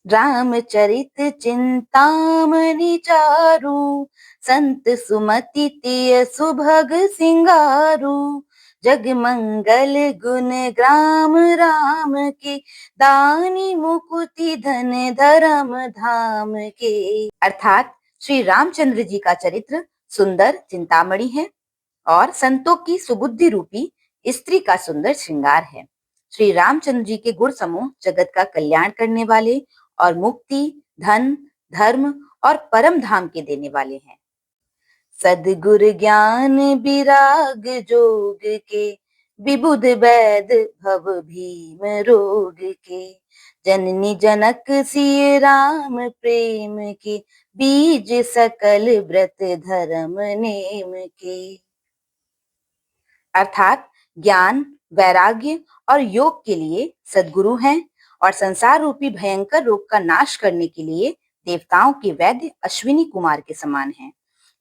रामचरित चिंतामणि चारु, संत सुमति तिय सुभग सिंगारू। जग मंगल गुण ग्राम राम के, दानी मुकुति धन धर्म धाम के। अर्थात श्री रामचंद्र जी का चरित्र सुंदर चिंतामणि है और संतों की सुबुद्धि रूपी स्त्री का सुंदर श्रृंगार है। श्री रामचंद्र जी के गुण समूह जगत का कल्याण करने वाले और मुक्ति, धन, धर्म और परम धाम के देने वाले हैं। सद्गुर ज्ञान विराग जोग के, विबुध वैद भव भीम रोग के। जननी जनक सिय राम प्रेम के, बीज सकल व्रत धर्म नेम के। अर्थात ज्ञान, वैराग्य और योग के लिए सद्गुरु हैं और संसार रूपी भयंकर रोग का नाश करने के लिए देवताओं के वैद्य अश्विनी कुमार के समान हैं।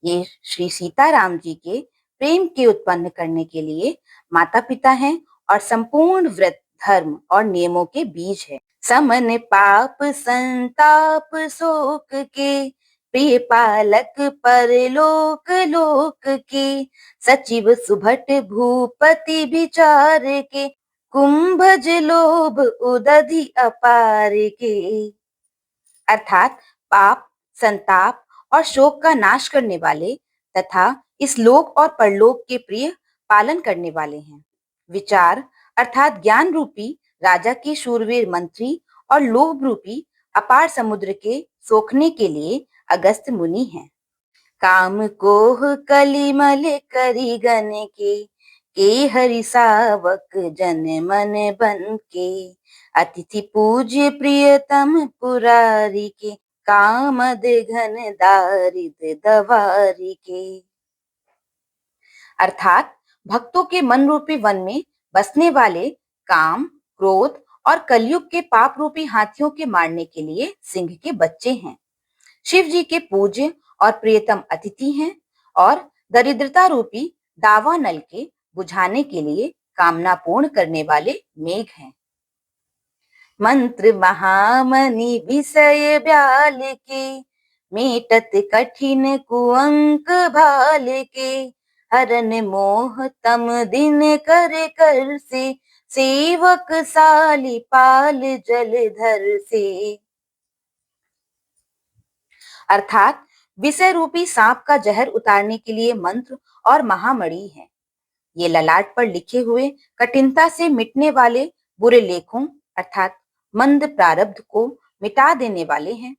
ये श्री सीताराम जी के प्रेम के उत्पन्न करने के लिए माता पिता हैं और संपूर्ण व्रत, धर्म और नियमों के बीज है। समन पाप संताप शोक के, प्रिय पालक परलोक लोक के। सचिव सुभट भूपति विचार के, कुंभज लोभ उदधि अपार के। अर्थात पाप, संताप और शोक का नाश करने वाले तथा इस लोक और परलोक के प्रिय पालन करने वाले हैं। विचार अर्थात ज्ञान रूपी राजा के शूरवीर मंत्री और लोभ रूपी अपार समुद्र के सोखने के लिए अगस्त मुनि हैं। काम कोह कलिमल करी गन के हरि सावक जन मन बन के। अतिथि पूज्य प्रियतम पुरारी के, कामद घन दारिद दवारी के। अर्थात भक्तों के मन रूपी वन में बसने वाले काम, क्रोध और कलयुग के पाप रूपी हाथियों के मारने के लिए सिंह के बच्चे हैं। शिव जी के पूज्य और प्रियतम अतिथि हैं और दरिद्रता रूपी दावा नल के बुझाने के लिए कामना पूर्ण करने वाले मेघ हैं। मंत्र महामणि विषय ब्याल के, मेटत कठिन कुअंक भाल के। हरन मोह तम दिन कर कर से, सेवक साली पाल जलधर से। अर्थात विषय रूपी सांप का जहर उतारने के लिए मंत्र और महामणि है। ये ललाट पर लिखे हुए कठिनता से मिटने वाले बुरे लेखों अर्थात मंद प्रारब्ध को मिटा देने वाले हैं।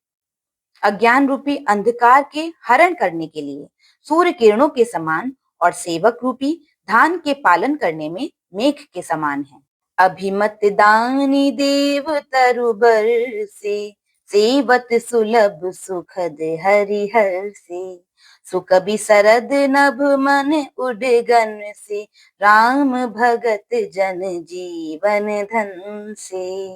अज्ञान रूपी अंधकार के हरण करने के लिए सूर्य किरणों के समान और सेवक रूपी धान के पालन करने में मेघ के समान है। अभिमत दानी देव तरुबर से, सेवत सुलभ सुखद हरिहर से। सुकबि सरद नभ मन उडगन से, राम भगत जन जीवन धन से।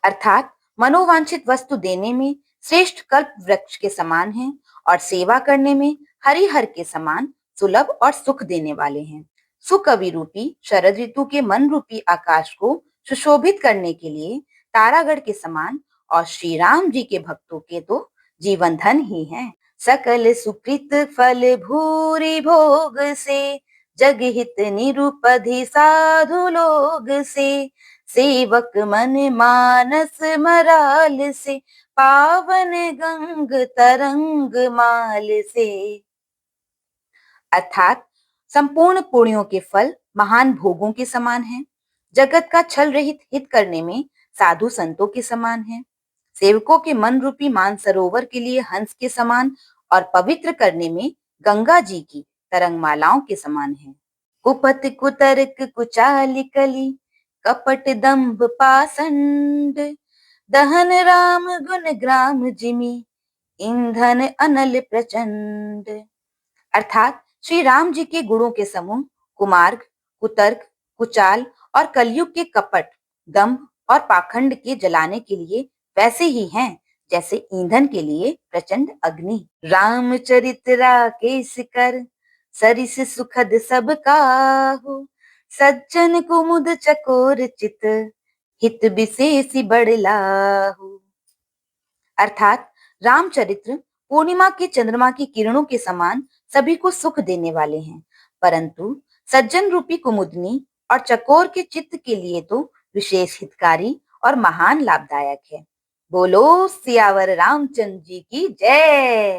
अर्थात मनोवांछित वस्तु देने में श्रेष्ठ कल्प वृक्ष के समान हैं और सेवा करने में हरिहर के समान सुलभ और सुख देने वाले हैं। सुकवि रूपी शरद ऋतु के मन रूपी आकाश को सुशोभित करने के लिए तारागढ़ के समान और श्री राम जी के भक्तों के तो जीवन धन ही हैं। सकल सुकृत फल भूरि भोग से, जग हित निरुपधि साधु लोग से। सेवक मन मानस मराल से, पावन गंग तरंग माल से। अर्थात संपूर्ण पुण्यों के फल महान भोगों के समान हैं। जगत का छल रहित हित करने में साधु संतों के समान हैं। सेवकों के मन रूपी मानसरोवर के लिए हंस के समान और पवित्र करने में गंगा जी की तरंगमालाओं के समान हैं। कुपत कुतर्क कुचाल कली, कपट दंभ पाषंड। दहन राम गुण ग्राम जिमि, ईंधन अनल प्रचंड। अर्थात श्री राम जी के गुणों के समूह कुमार्ग, कुतर्क, कुचाल और कलयुग के कपट, दंभ और पाखंड के जलाने के लिए वैसे ही हैं जैसे ईंधन के लिए प्रचंड अग्नि। रामचरित राकेश कर, सरिस सुखद सब काहू। सज्जन कुमुद चकोर चित, हित विशेष बड़ लाहू। अर्थात रामचरित्र पूर्णिमा के चंद्रमा की किरणों के समान सभी को सुख देने वाले हैं, परंतु सज्जन रूपी कुमुदनी और चकोर के चित्त के लिए तो विशेष हितकारी और महान लाभदायक है। बोलो सियावर रामचंद्र जी की जय।